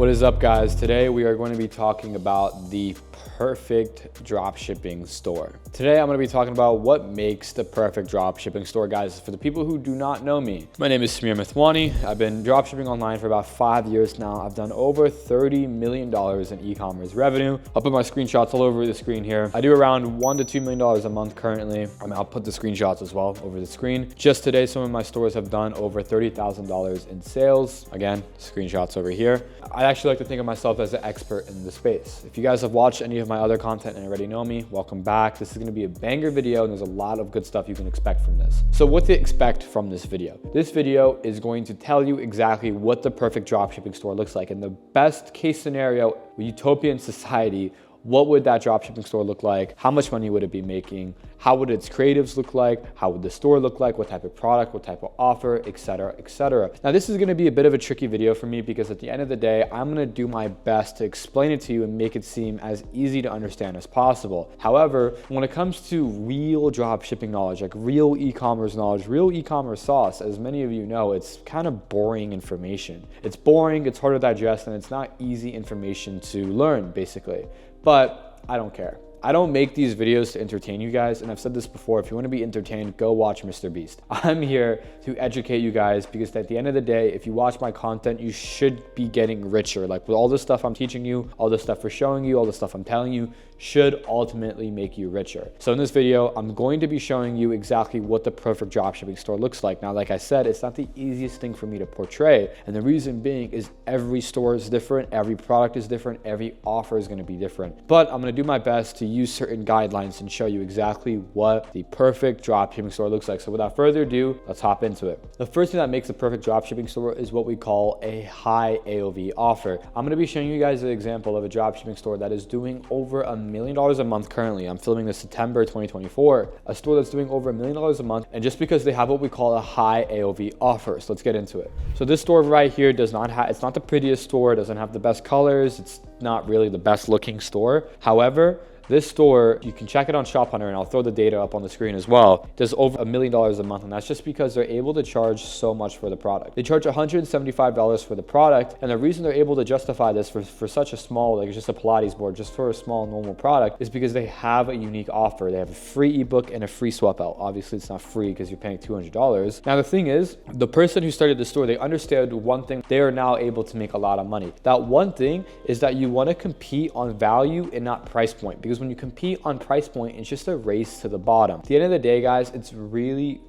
What is up, guys? Today we are going to be talking about the perfect dropshipping store. Today I'm going to be talking about what makes the perfect dropshipping store, guys. For the people who do not know me, my name is Samir Mithwani. I've been dropshipping online for about 5 years now. I've done over $30 million in e-commerce revenue. I'll put my screenshots all over the screen here. I do around $1 to $2 million a month currently. I'll put the screenshots as well over the screen. Just today, some of my stores have done over $30,000 in sales. Again, screenshots over here. I actually like to think of myself as an expert in the space. If you guys have watched any of my other content and already know me, welcome back. This is going to be a banger video, and there's a lot of good stuff you can expect from this. So what to expect from this video? This video is going to tell you exactly what the perfect dropshipping store looks like. In the best case scenario, utopian society, what would that dropshipping store look like? How much money would it be making? How would its creatives look like? How would the store look like? What type of product, what type of offer, etc., etc. Now, this is gonna be a bit of a tricky video for me because at the end of the day, I'm gonna do my best to explain it to you and make it seem as easy to understand as possible. However, when it comes to real dropshipping knowledge, like real e-commerce knowledge, real e-commerce sauce, as many of you know, it's kind of boring information. It's boring, it's hard to digest, and it's not easy information to learn, basically. But I don't care. I don't make these videos to entertain you guys. And I've said this before, if you want to be entertained, go watch Mr. Beast. I'm here to educate you guys because at the end of the day, if you watch my content, you should be getting richer. Like with all the stuff I'm teaching you, all the stuff we're showing you, all the stuff I'm telling you, should ultimately make you richer. So in this video, I'm going to be showing you exactly what the perfect dropshipping store looks like. Now, like I said, it's not the easiest thing for me to portray. And the reason being is every store is different, every product is different, every offer is gonna be different. But I'm gonna do my best to use certain guidelines and show you exactly what the perfect dropshipping store looks like. So without further ado, let's hop into it. The first thing that makes a perfect dropshipping store is what we call a high AOV offer. I'm gonna be showing you guys an example of a dropshipping store that is doing over $1 million a month currently. I'm filming this September 2024. A store that's doing over $1 million a month, and just because they have what we call a high AOV offer. So let's get into it. So this store right here does not have, it's not the prettiest store, it doesn't have the best colors, it's not really the best looking store. However, this store, you can check it on Shop Hunter, and I'll throw the data up on the screen as well, does over $1 million a month, and that's just because they're able to charge so much for the product. They charge $175 for the product, and the reason they're able to justify this for such a small, like it's just a Pilates board, just for a small normal product, is because they have a unique offer. They have a free ebook and a free swap out. Obviously, it's not free because you're paying $200. Now, the thing is, the person who started the store, they understood one thing, they are now able to make a lot of money. That one thing is that you want to compete on value and not price point, because when you compete on price point, it's just a race to the bottom. At the end of the day, guys, it's really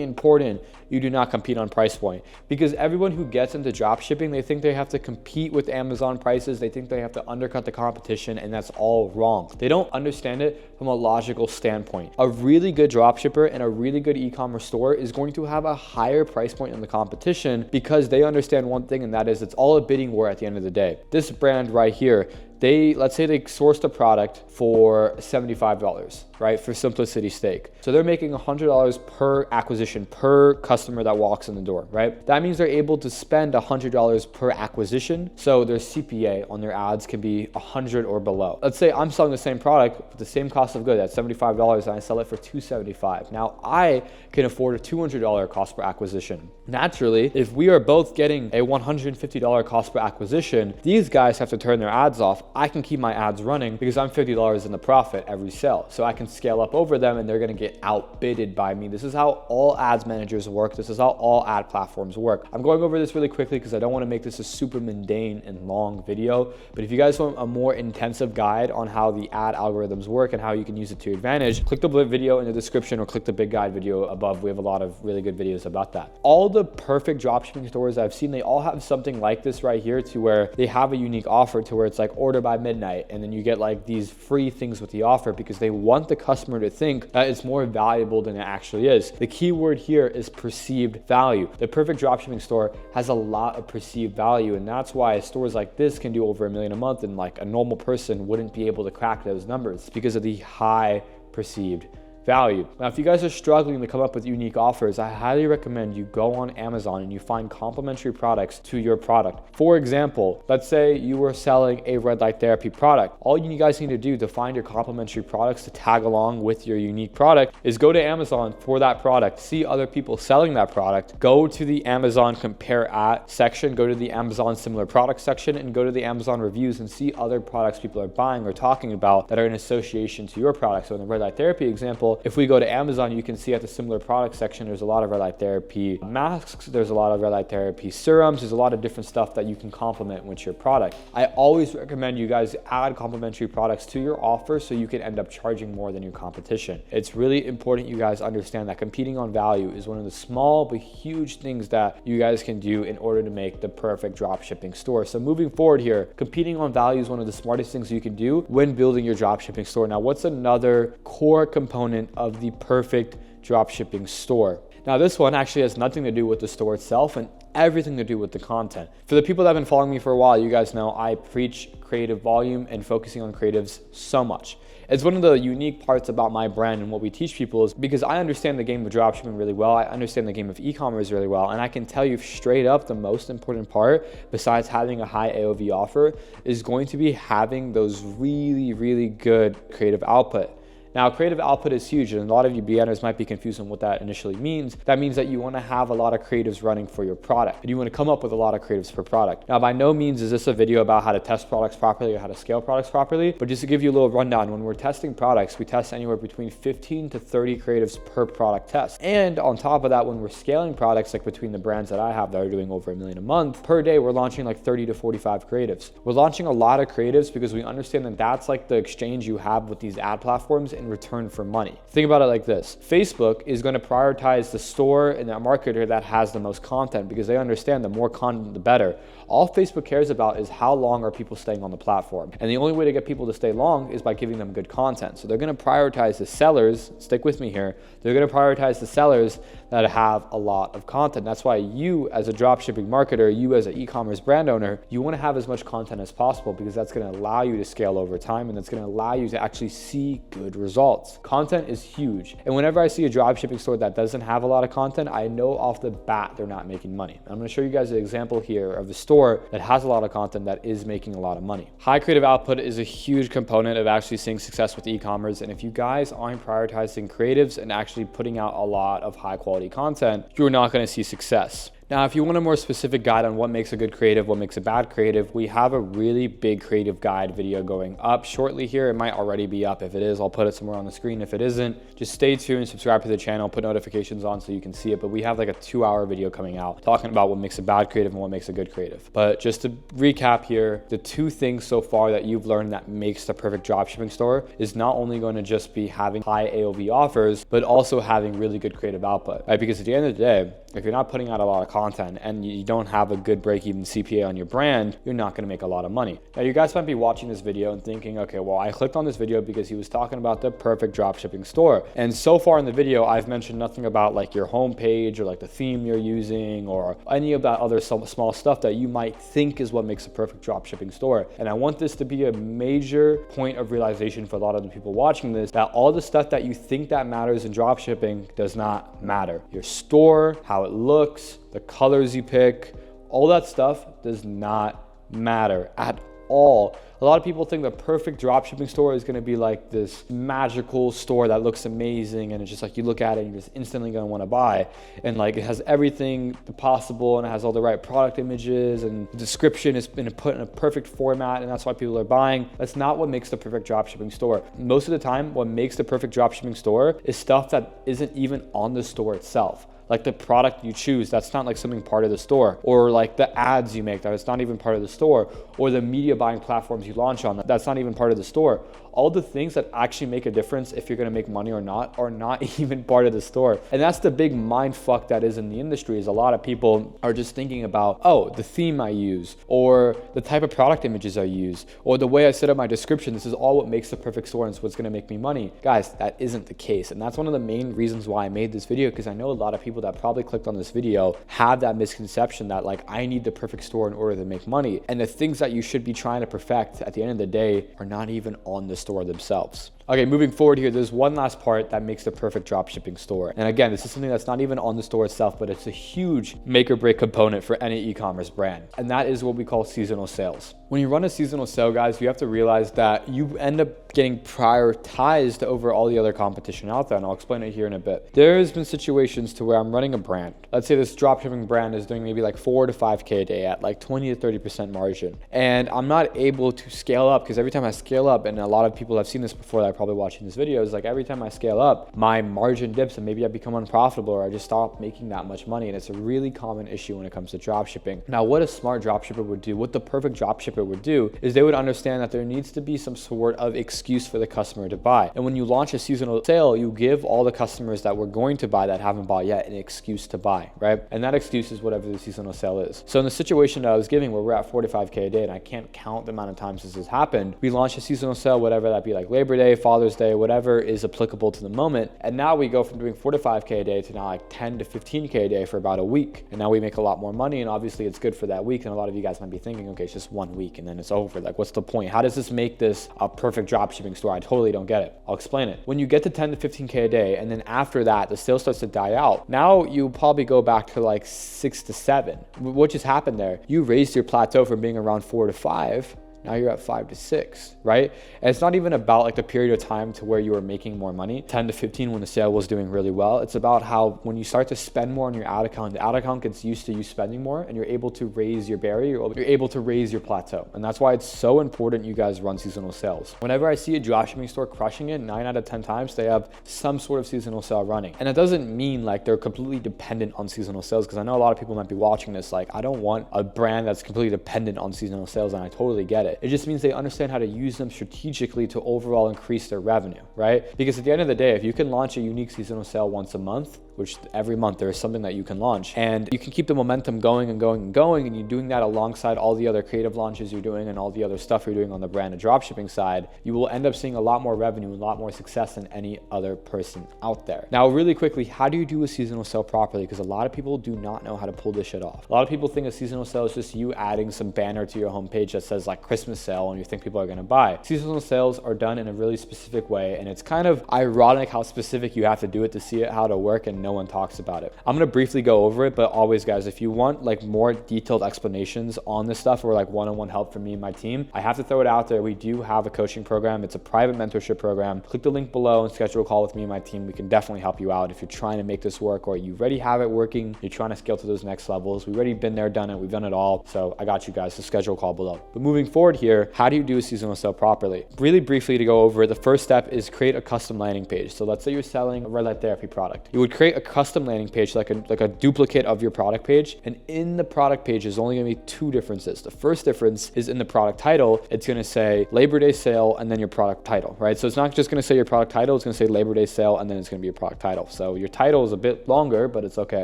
important you do not compete on price point, because everyone who gets into drop shipping, they think they have to compete with Amazon prices, they think they have to undercut the competition, and that's all wrong. They don't understand it from a logical standpoint. A really good drop shipper and a really good e-commerce store is going to have a higher price point than the competition because they understand one thing, and that is it's all a bidding war at the end of the day. This brand right here, let's say they sourced a product for $75, right? For simplicity's sake. So they're making $100 per acquisition, per customer that walks in the door, right? That means they're able to spend $100 per acquisition. So their CPA on their ads can be 100 or below. Let's say I'm selling the same product with the same cost of good at $75 and I sell it for $275. Now I can afford a $200 cost per acquisition. Naturally, if we are both getting a $150 cost per acquisition, these guys have to turn their ads off. I can keep my ads running because I'm $50 in the profit every sale. So I can scale up over them and they're gonna get outbidded by me. This is how all ads managers work. This is how all ad platforms work. I'm going over this really quickly because I don't wanna make this a super mundane and long video. But if you guys want a more intensive guide on how the ad algorithms work and how you can use it to your advantage, click the video in the description or click the big guide video above. We have a lot of really good videos about that. All the perfect dropshipping stores I've seen, they all have something like this right here, to where they have a unique offer to where it's like order by midnight, and then you get like these free things with the offer because they want the customer to think that it's more valuable than it actually is. The key word here is perceived value. The perfect dropshipping store has a lot of perceived value, and that's why stores like this can do over $1 million a month, and like a normal person wouldn't be able to crack those numbers because of the high perceived value. Now, if you guys are struggling to come up with unique offers, I highly recommend you go on Amazon and you find complementary products to your product. For example, let's say you were selling a red light therapy product. All you guys need to do to find your complementary products to tag along with your unique product is go to Amazon for that product, see other people selling that product, go to the Amazon compare at section, go to the Amazon similar product section, and go to the Amazon reviews and see other products people are buying or talking about that are in association to your product. So in the red light therapy example, if we go to Amazon, you can see at the similar product section, there's a lot of red light therapy masks, there's a lot of red light therapy serums, there's a lot of different stuff that you can complement with your product. I always recommend you guys add complementary products to your offer so you can end up charging more than your competition. It's really important you guys understand that competing on value is one of the small but huge things that you guys can do in order to make the perfect dropshipping store. So moving forward here, competing on value is one of the smartest things you can do when building your dropshipping store. Now, what's another core component of the perfect dropshipping store? Now, this one actually has nothing to do with the store itself and everything to do with the content. For the people that have been following me for a while, you guys know I preach creative volume and focusing on creatives so much. It's one of the unique parts about my brand and what we teach people is because I understand the game of dropshipping really well. I understand the game of e-commerce really well. And I can tell you straight up the most important part, besides having a high AOV offer, is going to be having those really, really good creative output. Now, creative output is huge, and a lot of you beginners might be confused on what that initially means. That means that you want to have a lot of creatives running for your product, and you want to come up with a lot of creatives per product. Now, by no means is this a video about how to test products properly or how to scale products properly, but just to give you a little rundown, when we're testing products, we test anywhere between 15 to 30 creatives per product test. And on top of that, when we're scaling products, like between the brands that I have that are doing over $1 million a month, per day, we're launching like 30 to 45 creatives. We're launching a lot of creatives because we understand that that's like the exchange you have with these ad platforms in return for money. Think about it like this. Facebook is going to prioritize the store and that marketer that has the most content because they understand the more content, the better. All Facebook cares about is how long are people staying on the platform. And the only way to get people to stay long is by giving them good content. So they're going to prioritize the sellers, stick with me here, they're going to prioritize the sellers that have a lot of content. That's why you as a dropshipping marketer, you as an e-commerce brand owner, you want to have as much content as possible because that's going to allow you to scale over time and that's going to allow you to actually see good results. Content is huge. And whenever I see a dropshipping store that doesn't have a lot of content, I know off the bat they're not making money. I'm going to show you guys an example here of a store that has a lot of content that is making a lot of money. High creative output is a huge component of actually seeing success with e-commerce. And if you guys aren't prioritizing creatives and actually putting out a lot of high quality content, you're not going to see success. Now, if you want a more specific guide on what makes a good creative, what makes a bad creative, we have a really big creative guide video going up shortly here. It might already be up. If it is, I'll put it somewhere on the screen. If it isn't, just stay tuned, subscribe to the channel, put notifications on so you can see it. But we have like a 2-hour video coming out talking about what makes a bad creative and what makes a good creative. But just to recap here, the 2 things so far that you've learned that makes the perfect dropshipping store is not only going to just be having high AOV offers, but also having really good creative output, right? Because at the end of the day, if you're not putting out a lot of content and you don't have a good break-even CPA on your brand, you're not going to make a lot of money. Now, you guys might be watching this video and thinking, okay, well, I clicked on this video because he was talking about the perfect dropshipping store. And so far in the video, I've mentioned nothing about like your homepage or like the theme you're using or any of that other small stuff that you might think is what makes a perfect dropshipping store. And I want this to be a major point of realization for a lot of the people watching this, that all the stuff that you think that matters in dropshipping does not matter. Your store, how it looks, the colors you pick, all that stuff does not matter at all. A lot of people think the perfect dropshipping store is going to be like this magical store that looks amazing and it's just like you look at it and you're just instantly going to want to buy, and like it has everything possible and it has all the right product images and the description is been put in a perfect format and that's why people are buying. That's not what makes the perfect dropshipping store. Most of the time, what makes the perfect dropshipping store is stuff that isn't even on the store itself. Like the product you choose, that's not like something part of the store, or like the ads you make, that it's not even part of the store, or the media buying platforms you launch on, that's not even part of the store. All the things that actually make a difference if you're gonna make money or not are not even part of the store. And that's the big mind fuck that is in the industry, is a lot of people are just thinking about, oh, the theme I use, or the type of product images I use, or the way I set up my description, this is all what makes the perfect store and it's what's gonna make me money. Guys, that isn't the case. And that's one of the main reasons why I made this video, because I know a lot of people that probably clicked on this video have that misconception that like, I need the perfect store in order to make money. And the things that you should be trying to perfect at the end of the day are not even on the store themselves. Okay, moving forward here, there's one last part that makes the perfect dropshipping store. And again, this is something that's not even on the store itself, but it's a huge make or break component for any e-commerce brand. And that is what we call seasonal sales. When you run a seasonal sale, guys, you have to realize that you end up getting prioritized over all the other competition out there. And I'll explain it here in a bit. There's been situations to where I'm running a brand. Let's say this dropshipping brand is doing maybe like 4 to 5K a day at like 20 to 30% margin. And I'm not able to scale up because every time I scale up, and a lot of people have seen this before that are probably watching this video, is like every time I scale up, my margin dips and maybe I become unprofitable or I just stop making that much money. And it's a really common issue when it comes to dropshipping. Now, what a smart dropshipper would do, what the perfect dropshipper would do, is they would understand that there needs to be some sort of excuse for the customer to buy. And when you launch a seasonal sale, you give all the customers that were going to buy that haven't bought yet an excuse to buy, right? And that excuse is whatever the seasonal sale is. So in the situation that I was giving where we're at 45K a day, and I can't count the amount of times this has happened, we launched a seasonal sale, whatever that be, like Labor Day, Father's Day, whatever is applicable to the moment. And now we go from doing 4 to 5K a day to now like 10 to 15K a day for about a week. And now we make a lot more money, and obviously it's good for that week. And a lot of you guys might be thinking, okay, it's just 1 week and then it's over. Like, what's the point? How does this make this a perfect dropshipping store? I totally don't get it. I'll explain it. When you get to 10 to 15K a day, and then after that, the sale starts to die out, now you probably go back to like 6 to 7. What just happened there? You raised your plateau from being around 4 to 5. Now you're at 5 to 6, right? And it's not even about like the period of time to where you were making more money, 10 to 15 when the sale was doing really well. It's about how when you start to spend more on your ad account, the ad account gets used to you spending more, and you're able to raise your barrier, you're able to raise your plateau. And that's why it's so important you guys run seasonal sales. Whenever I see a dropshipping store crushing it, 9 out of 10 times, they have some sort of seasonal sale running. And it doesn't mean like they're completely dependent on seasonal sales, because I know a lot of people might be watching this like, I don't want a brand that's completely dependent on seasonal sales, and I totally get it. It just means they understand how to use them strategically to overall increase their revenue, right? Because at the end of the day, if you can launch a unique seasonal sale once a month, which every month there is something that you can launch, and you can keep the momentum going and going and going, and you're doing that alongside all the other creative launches you're doing and all the other stuff you're doing on the brand and dropshipping side, you will end up seeing a lot more revenue and a lot more success than any other person out there. Now, really quickly, how do you do a seasonal sale properly? Because a lot of people do not know how to pull this shit off. A lot of people think a seasonal sale is just you adding some banner to your homepage that says like Christmas sale, and you think people are gonna buy. Seasonal sales are done in a really specific way, and it's kind of ironic how specific you have to do it to see it how to work, and no one talks about it. I'm gonna briefly go over it, but always, guys, if you want like more detailed explanations on this stuff or like one-on-one help from me and my team, I have to throw it out there. We do have a coaching program. It's a private mentorship program. Click the link below and schedule a call with me and my team. We can definitely help you out if you're trying to make this work, or you already have it working, you're trying to scale to those next levels. We've already been there, done it. We've done it all. So I got you guys. So schedule a call below. But moving forward here, how do you do a seasonal sale properly? Really briefly to go over it, the first step is create a custom landing page. So let's say you're selling a red light therapy product. You would create a custom landing page, like a duplicate of your product page. And in the product page, there's only gonna be 2 differences. The first difference is in the product title. It's gonna say Labor Day sale and then your product title, right? So it's not just gonna say your product title, it's gonna say Labor Day sale and then it's gonna be your product title. So your title is a bit longer, but it's okay.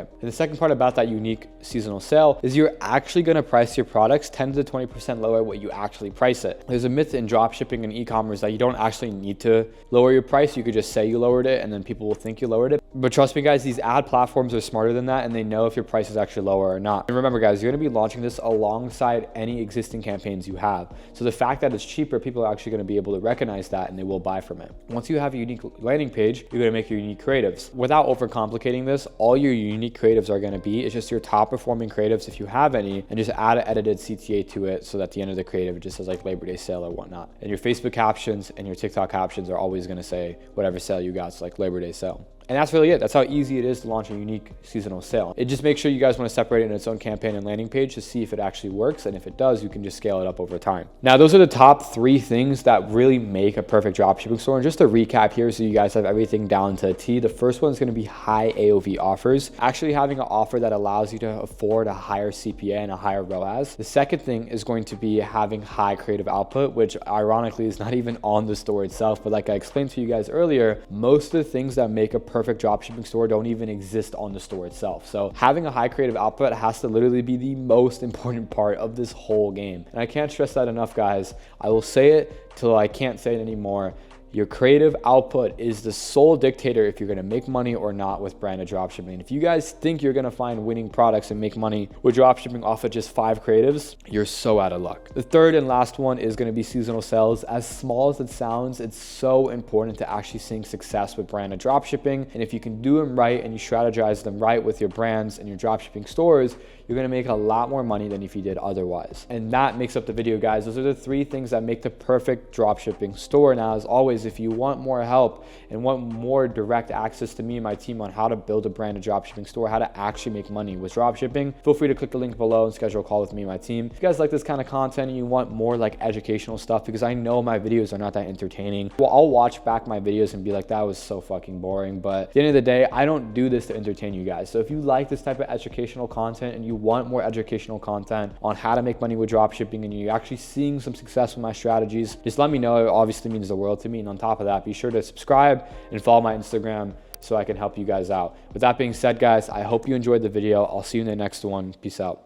And the second part about that unique seasonal sale is you're actually gonna price your products 10 to 20% lower what you actually price it. There's a myth in dropshipping and e-commerce that you don't actually need to lower your price. You could just say you lowered it and then people will think you lowered it. But trust me, guys, these ad platforms are smarter than that, and they know if your price is actually lower or not. And remember, guys, you're gonna be launching this alongside any existing campaigns you have. So the fact that it's cheaper, people are actually gonna be able to recognize that and they will buy from it. Once you have a unique landing page, you're gonna make your unique creatives. Without overcomplicating this, all your unique creatives are gonna be, it's just your top performing creatives if you have any, and just add an edited CTA to it so that at the end of the creative, it just says like Labor Day sale or whatnot. And your Facebook captions and your TikTok captions are always gonna say whatever sale you got, so like Labor Day sale. And that's really it. That's how easy it is to launch a unique seasonal sale. It just makes sure you guys want to separate it in its own campaign and landing page to see if it actually works. And if it does, you can just scale it up over time. Now, those are the top 3 things that really make a perfect dropshipping store. And just to recap here, so you guys have everything down to a T, the first one is going to be high AOV offers. Actually having an offer that allows you to afford a higher CPA and a higher ROAS. The second thing is going to be having high creative output, which ironically is not even on the store itself. But like I explained to you guys earlier, most of the things that make a perfect dropshipping store don't even exist on the store itself. So having a high creative output has to literally be the most important part of this whole game. And I can't stress that enough, guys. I will say it till I can't say it anymore. Your creative output is the sole dictator if you're gonna make money or not with branded dropshipping. And if you guys think you're gonna find winning products and make money with dropshipping off of just 5 creatives, you're so out of luck. The third and last one is gonna be seasonal sales. As small as it sounds, it's so important to actually seeing success with branded dropshipping. And if you can do them right and you strategize them right with your brands and your dropshipping stores, you're gonna make a lot more money than if you did otherwise. And that makes up the video, guys. Those are the 3 things that make the perfect dropshipping store. Now, as always, if you want more help and want more direct access to me and my team on how to build a branded dropshipping store, how to actually make money with dropshipping, feel free to click the link below and schedule a call with me and my team. If you guys like this kind of content and you want more like educational stuff, because I know my videos are not that entertaining, well, I'll watch back my videos and be like, that was so fucking boring. But at the end of the day, I don't do this to entertain you guys. So if you like this type of educational content and you want more educational content on how to make money with dropshipping and you're actually seeing some success with my strategies, just let me know. It obviously means the world to me. And on top of that, be sure to subscribe and follow my Instagram so I can help you guys out. With that being said, guys, I hope you enjoyed the video. I'll see you in the next one. Peace out.